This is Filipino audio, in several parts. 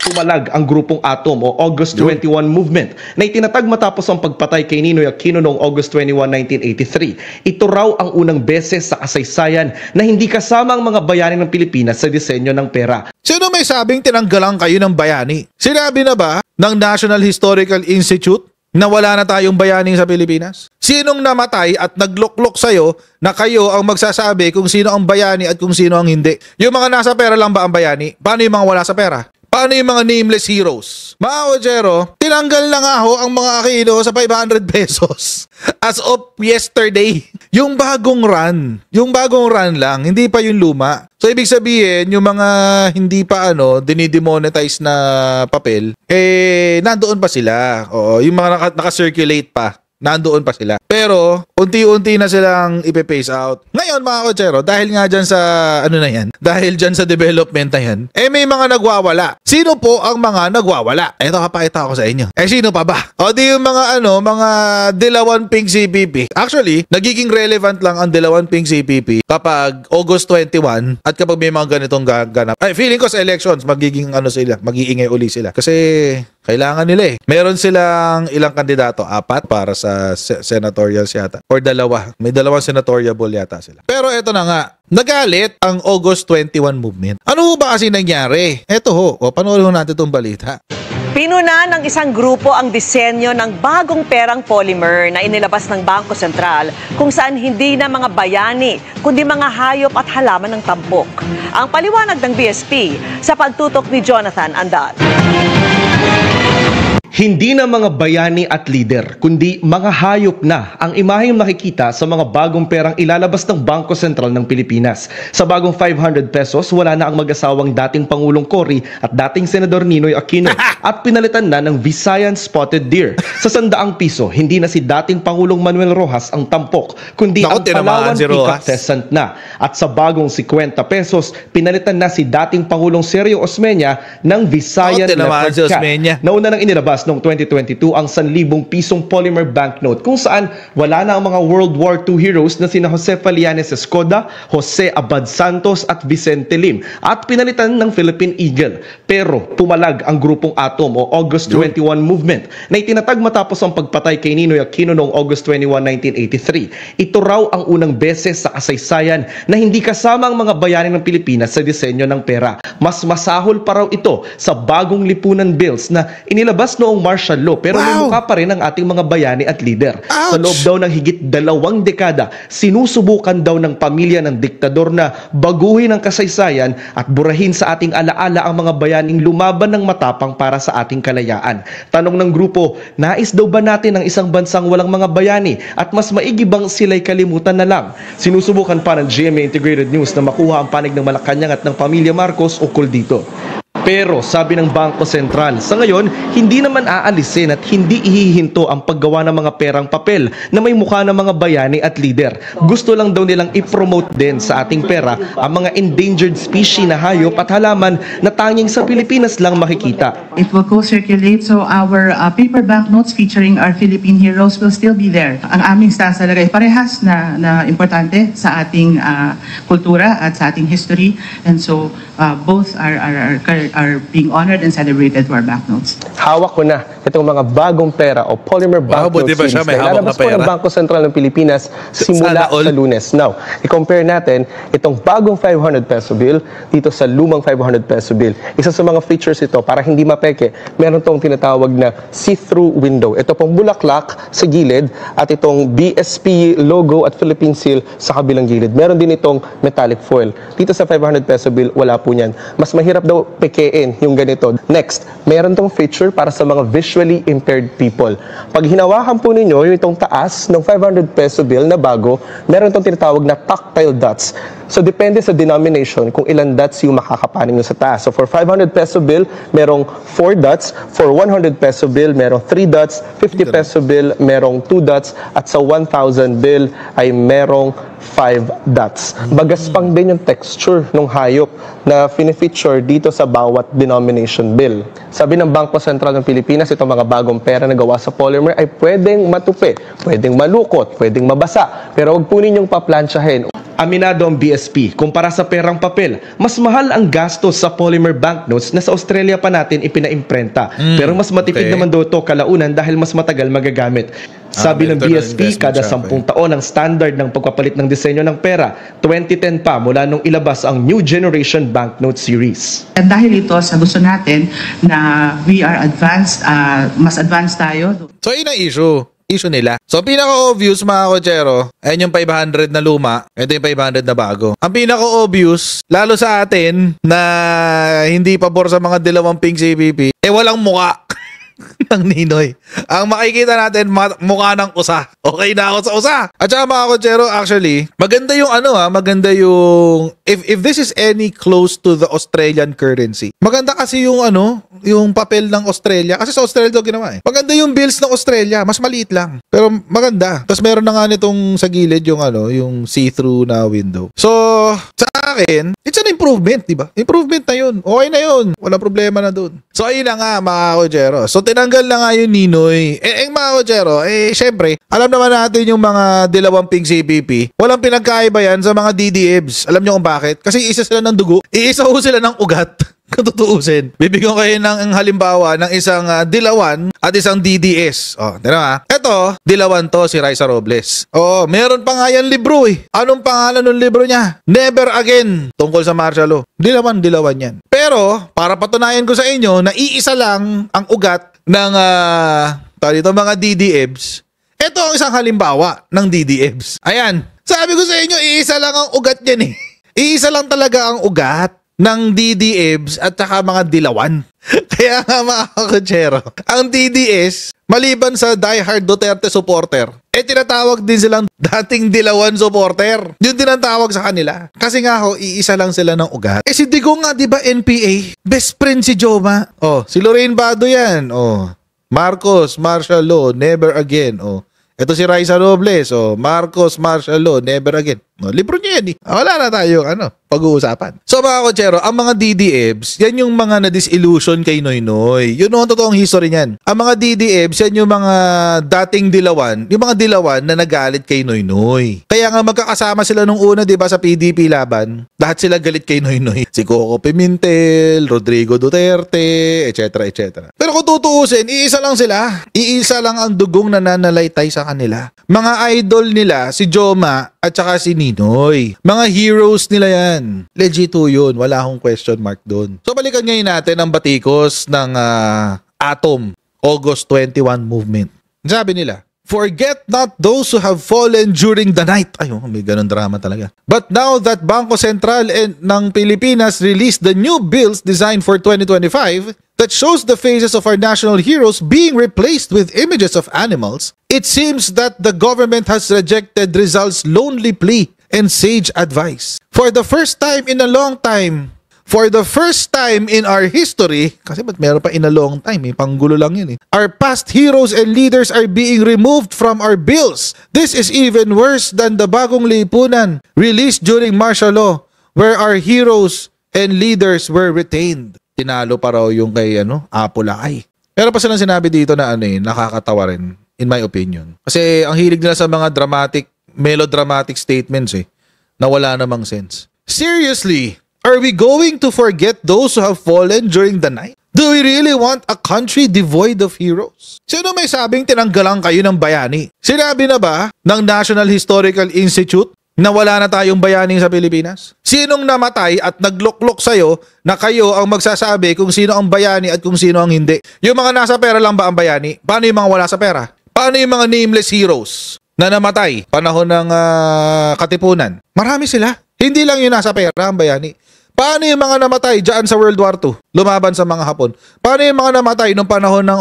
Pumalag ang grupong Atom o August 21 Movement na itinatag matapos ang pagpatay kay Ninoy Aquino noong August 21, 1983. Ito raw ang unang beses sa kasaysayan na hindi kasama ang mga bayani ng Pilipinas sa disenyo ng pera. Sino may sabing tinanggalan kayo ng bayani? Sinabi na ba ng National Historical Institute na wala na tayong bayani sa Pilipinas? Sinong namatay at nagluklok sa'yo na kayo ang magsasabi kung sino ang bayani at kung sino ang hindi? Yung mga nasa pera lang ba ang bayani? Paano yung mga wala sa pera? Paano yung mga nameless heroes? Mga Ojero, tinanggal na nga ho ang mga Aquino sa 500 pesos as of yesterday. Yung bagong run lang, hindi pa yung luma. So ibig sabihin, yung mga hindi pa dinidemonetize na papel, nandoon pa sila. Oo, yung mga naka-circulate pa, nandoon pa sila. Pero, unti-unti na silang ipe-phase out. Ngayon, mga Kochero, dahil nga dyan sa, dahil dyan sa development na yan, may mga nagwawala. Sino po ang mga nagwawala? Ito, kapakita ko sa inyo. Sino pa ba? O di yung mga, mga Dilawan Pink CPP. Actually, nagiging relevant lang ang Dilawan Pink CPP kapag August 21 at kapag may mga ganitong ganap. Feeling ko sa elections, mag-iingay uli sila. Kasi, kailangan nila Meron silang ilang kandidato? 4 para sa senatorials yata. Or 2. May 2 senatoriable yata sila. Pero eto na nga. Nagalit ang August 21 movement. Ano ba kasi nangyari? Eto panoorin natin itong balita. Pinuna ng isang grupo ang disenyo ng bagong perang polymer na inilabas ng Bangko Sentral kung saan hindi na mga bayani, kundi mga hayop at halaman ng tampok. Ang paliwanag ng BSP sa pagtutok ni Jonathan Andat. Hindi na mga bayani at leader, kundi mga hayop na ang imaheng makikita sa mga bagong perang ilalabas ng Bangko Sentral ng Pilipinas. Sa bagong 500 pesos, wala na ang mag-asawang dating Pangulong Cory at dating Senador Ninoy Aquino at pinalitan na ng Visayan Spotted Deer. Sa 100 piso, hindi na si dating Pangulong Manuel Rojas ang tampok, kundi ang Palawan Peacock Pheasant na. At sa bagong 50 pesos, pinalitan na si dating Pangulong Sergio Osmeña ng Visayan Leopard Cat. Nauna nang inilabas noong 2022 ang 1,000 pisong polymer banknote kung saan wala na ang mga World War II heroes na sina Jose Falianes Escoda, Jose Abad Santos at Vicente Lim at pinalitan ng Philippine Eagle. Pero pumalag ang grupong Atom o August 21 Movement na itinatag matapos ang pagpatay kay Ninoy Aquino noong August 21, 1983. Ito raw ang unang beses sa kasaysayan na hindi kasama ang mga bayani ng Pilipinas sa disenyo ng pera. Mas masahol pa raw ito sa bagong lipunan bills na inilabas noong martial law pero may mukha pa rin ang ating mga bayani at leader. Ouch! Sa loob daw ng higit 2 dekada, sinusubukan daw ng pamilya ng diktador na baguhin ang kasaysayan at burahin sa ating alaala ang mga bayaning lumaban ng matapang para sa ating kalayaan. Tanong ng grupo, nais daw ba natin ang isang bansang walang mga bayani at mas maigi bang sila'y kalimutan na lang? Sinusubukan pa ng GMA Integrated News na makuha ang panig ng Malacanang at ng pamilya Marcos ukol dito. Pero sabi ng Bangko Sentral, sa ngayon, hindi naman aalisin at hindi ihihinto ang paggawa ng mga perang papel na may mukha ng mga bayani at leader. Gusto lang daw nilang i-promote din sa ating pera ang mga endangered species na hayop at halaman na tanging sa Pilipinas lang makikita. It will co-circulate, so our paper banknotes featuring our Philippine heroes will still be there. Ang aming stance talaga ay parehas na importante sa ating kultura at sa ating history, and so both are being honored and celebrated to our banknotes. Hawak ko na itong mga bagong pera o polymer banknote series na ilalabas po ng Bangko Sentral ng Pilipinas simula sa Lunes. Now, i-compare natin itong bagong 500 peso bill dito sa lumang 500 peso bill. Isa sa mga features ito, para hindi mapeke, meron itong tinatawag na see-through window. Ito pong bulaklak sa gilid at itong BSP logo at Philippine seal sa kabilang gilid. Meron din itong metallic foil. Dito sa 500 peso bill, wala po niyan. Mas mahirap daw pekein yung ganito. Next, meron tong feature para sa mga visually impaired people. Pag hinawakan po ninyo yung itong taas ng 500 peso bill na bago, meron tong tinatawag na tactile dots. So, depende sa denomination kung ilan dots yung makakapanin nyo sa taas. So, for 500 peso bill, merong 4 dots. For 100 peso bill, merong 3 dots. 50 peso bill, merong 2 dots. At sa 1,000 bill ay merong 5 dots. Magaspang din yung texture ng hayop na fini-feature dito sa bawat denomination bill. Sabi ng Bangko Sentral ng Pilipinas, itong mga bagong pera na gawa sa polymer ay pwedeng matupi, pwedeng malukot, pwedeng mabasa. Pero huwag po ninyong paplansyahin. Aminado ang BSP, kumpara sa perang papel, mas mahal ang gastos sa polymer banknotes na sa Australia pa natin ipinaimprenta. Pero mas matipid naman daw ito kalaunan dahil mas matagal magagamit. Sabi ng BSP, kada 10 taon ang standard ng pagpapalit ng disenyo ng pera, 2010 pa mula nung ilabas ang New Generation Banknote Series. At dahil ito sa gusto natin na we are advanced, mas advanced tayo. So yun ang issue nila. So pinaka-obvious mga kotsero, ayun yung 500 na luma, ito yung 500 na bago. Ang pinaka-obvious, lalo sa atin na hindi pabor sa mga dilawang pink CPP, walang muka ng Ninoy. Ang makikita natin, mukha ng usa. Okay na ako sa usa. At saka mga kotsero, actually, maganda yung maganda yung, if this is any close to the Australian currency, maganda kasi yung yung papel ng Australia. Kasi sa Australia ito ginawa eh. Maganda yung bills ng Australia. Mas maliit lang. Pero maganda. Tapos meron na nga nitong sa gilid yung yung see-through na window. So, sa akin, it's an improvement, di ba? Improvement na yun. Okay na yun. Walang problema na dun. So, ayun na nga, mga kotsero. So, tinanggal na nga yung Ninoy. Mga kotsero, syempre, alam naman natin yung mga dilawang pink CPP. Walang pinagkaiba yan sa mga DDEBs. Alam nyo kung bakit? Kasi isa sila ng dugo. Iisa ho sila ng ugat. Kung tutuusin. Bibigyan kayo ng halimbawa ng isang dilawan at isang DDS. Tira nga. Ito, dilawan to si Raisa Robles. Meron pa nga yan libro eh. Anong pangalan ng libro niya? Never Again. Tungkol sa martial law. Dilawan yan. Pero, para patunayan ko sa inyo na iisa lang ang ugat ng mga DDEBs. Ito ang isang halimbawa ng DDEBs. Ayan. Sabi ko sa inyo, iisa lang ang ugat niyan eh. Iisa lang talaga ang ugat ng DDEBs at saka mga dilawan. Kaya nga mga kotsero, ang DDS, maliban sa diehard Duterte supporter, tinatawag din silang dating dilawan supporter. Yun din ang tawag sa kanila. Kasi nga iisa lang sila ng ugat. Si Digong nga, di ba NPA? Best friend si Joma. Si Lorraine Bado yan. Marcos, martial law, never again. Ito si Raisa Robles, Marcos, martial law, never again. Libro niya yan eh. Wala na tayo, pag-uusapan. So mga kotsero, ang mga DDEBs, yan yung mga na-disillusion kay Noynoy. Yun ang totoong history niyan. Ang mga DDEBs, yan yung mga dating dilawan, yung mga dilawan na nagalit kay Noynoy. Kaya nga magkakasama sila nung una, di ba, sa PDP laban. Lahat sila galit kay Noynoy. Si Coco Pimentel, Rodrigo Duterte, etc. Pero kung tutuusin, iisa lang sila. Iisa lang ang dugong nananalaytay sa kanila. Mga idol nila, si Joma at saka si Ninoy. Mga heroes nila yan. Legito yun. Wala akong question mark doon. So balikan ngayon natin ang batikos ng Atom August 21 movement. Sabi nila, forget not those who have fallen during the night. May ganun drama talaga. But now that Bangko Sentral ng Pilipinas released the new bills designed for 2025 that shows the faces of our national heroes being replaced with images of animals, it seems that the government has rejected Rizal's lonely plea and sage advice. For the first time in a long time, for the first time in our history, kasi ba't meron pa in a long time, panggulo lang yun our past heroes and leaders are being removed from our bills. This is even worse than the Bagong Lipunan released during martial law, where our heroes and leaders were retained. Tinalo pa raw yung kay Apolacay. Pero pa silang sinabi dito na nakakatawa rin, in my opinion. Kasi ang hilig nila sa mga melodramatic statements na wala namang sense. Seriously, are we going to forget those who have fallen during the night? Do we really want a country devoid of heroes? Sino may sabing tinanggalan kayo ng bayani? Sinabi na ba ng National Historical Institute na wala na tayong bayani sa Pilipinas? Sinong namatay at nagluklok sa'yo na kayo ang magsasabi kung sino ang bayani at kung sino ang hindi? Yung mga nasa pera lang ba ang bayani? Paano yung mga wala sa pera? Paano yung mga nameless heroes na namatay panahon ng Katipunan? Marami sila. Hindi lang yung nasa pera ang bayani. Paano yung mga namatay dyan sa World War II? Lumaban sa mga Hapon. Paano yung mga namatay nung panahon ng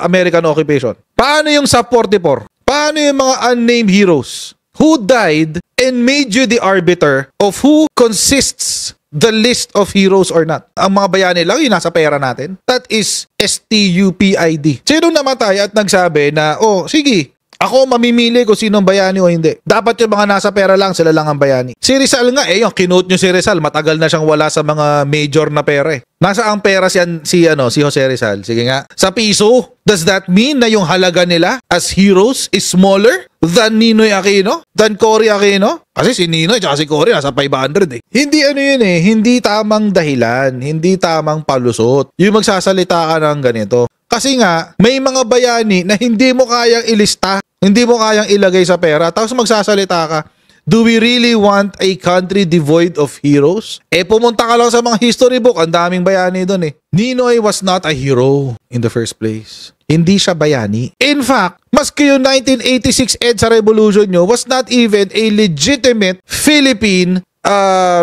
American occupation? Paano yung sa 44? Paano yung mga unnamed heroes who died and made you the arbiter of who consists the list of heroes or not? Ang mga bayani lang yung nasa pera natin. That is STUPID. Sino namatay at nagsabi na, sige, Ako mamimili kung sino ang bayani o hindi. Dapat yung mga nasa pera lang, sila lang ang bayani. Si Rizal nga, yung kinote nyo si Rizal, matagal na siyang wala sa mga major na pera eh. Nasa ang pera si Jose Rizal? Sige nga. Sa piso. Does that mean na yung halaga nila as heroes is smaller than Ninoy Aquino? Than Cory Aquino? Kasi si Ninoy at si Cory nasa 500 eh. Hindi yun eh. Hindi tamang dahilan. Hindi tamang palusot. Yung magsasalita ka ng ganito. Kasi nga, may mga bayani na hindi mo kayang ilista, hindi mo kayang ilagay sa pera, tapos magsasalita ka, do we really want a country devoid of heroes? Pumunta ka lang sa mga history book, ang daming bayani doon eh. Ninoy was not a hero in the first place. Hindi siya bayani. In fact, maski yung 1986 EDSA revolution nyo was not even a legitimate Philippine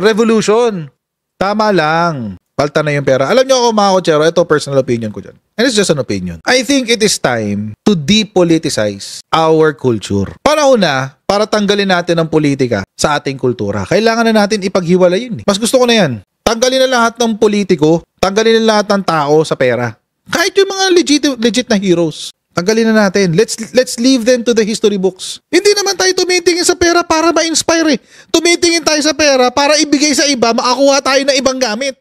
revolution. Tama lang. Palta na yung pera. Alam nyo ako mga kotsero, ito personal opinion ko dyan. And it's just an opinion. I think it is time to depoliticize our culture. Panahon na para tanggalin natin ang politika sa ating kultura. Kailangan na natin ipaghiwalay yun. Mas gusto ko na yan. Tanggalin na lahat ng politiko, tanggalin na lahat ng tao sa pera. Kahit yung mga legit na heroes. Tanggalin na natin. Let's leave them to the history books. Hindi naman tayo tumitingin sa pera para ma-inspire eh. Tumitingin tayo sa pera para ibigay sa iba, makakuha tayo ng ibang gamit.